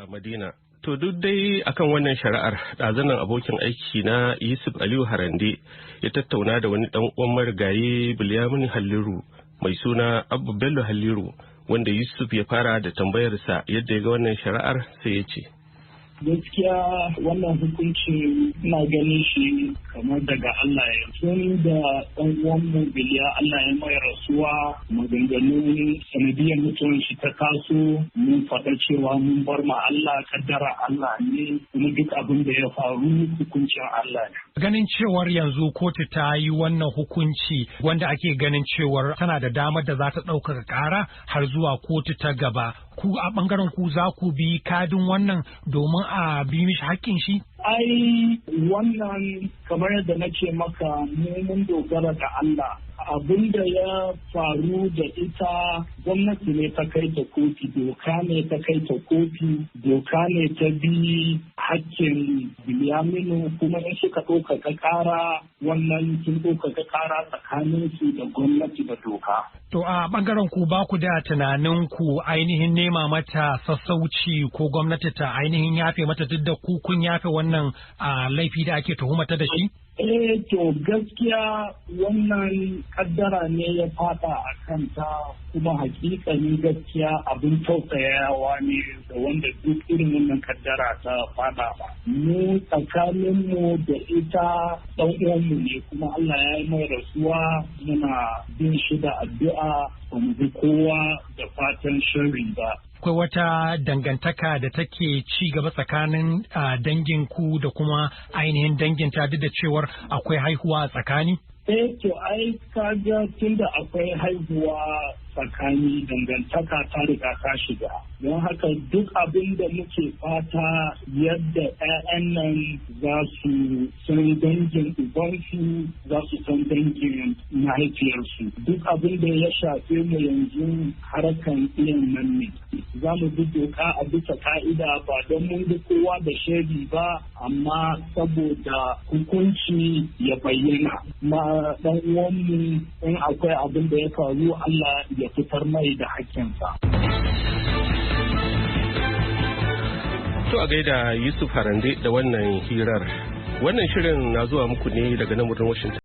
a Madina. To duk dai akan wannan shari'ar ɗazanan abokin aiki na Yusuf Aliyu Harande ya tattauna da wani ɗan uwan marigayi Bilyamin Halliru mai suna Abba Bello Halliru, wanda Yusuf ya fara da tambayarsa yadda ya ga wannan shari'ar, sai ya ce. Gaskiya wannan hukunci na ganin shi kamar daga Allah ya tun da ɗan uwanmu Biliya Allah ya mai rasuwa, maganganun sanadiyar mutuwar shi ta taso, mun faɗa cewa mun bar ma Allah, kaddara Allah ne, kuma duk abin da ya faru hukuncin Allah ne. Ganin cewar yanzu kotu ta yi wannan hukunci wanda ake ganin cewar tana da damar da za ta ɗaukaka ƙara har zuwa kotu ta gaba. Ku a ɓangaren ku za ku bi kadin wannan domin a bi mishi haƙƙin shi? Ai wannan kamar yadda na ce maka mun dogara da Allah. Abin da ya faru da ita gwamnati ne ta kai ta kotu, doka ne ta kai ta kotu, doka ne ta bi hakkin Bilyaminu, kuma in suka ɗaukaka ƙara wannan sun ɗaukaka ƙara tsakanin su da gwamnati da doka. To a ɓangaren ku ba ku da tunanin ku ainihin nema mata sassauci ko gwamnati ta ainihin yafe mata duk da ku kun yafe wannan laifi da ake tuhumata da shi? To gaskiya wannan kaddara ne ya fada a kanta, kuma hakikanin gaskiya abin tausayawa ne da wanda duk irin wannan kaddara ta fada ba. Mu tsakaninmu da ita ɗan uwanmu ne, kuma Allah ya yi mai rasuwa, muna bin shi da addu'a, ba mu bi kowa da fatan sharri ba. Akwai wata dangantaka da take ci gaba tsakanin dangin ku da kuma ainihin danginta duk da cewar akwai haihuwa a tsakani? To ai kaga tunda akwai haihuwa tsakani, dangantaka ta riga ta shiga. Don haka duk abin da muke fata yadda 'ya'yan nan za su san dangin ubansu, za su san dangin mahaifiyarsu. Duk abin da ya shafe mu yanzu harkan iyan nan ne. Za mu bi doka a bisa ka'ida, ba don mun bi kowa da shaidi ba, amma saboda hukunci ya bayyana. Ma dan uwanmu in akwai abin da ya faru, Allah ya fitar mai da hakkinsa. To a gaida Yusuf Harande da wannan hirar. Wannan shirin na zuwa muku ne daga nan Washington.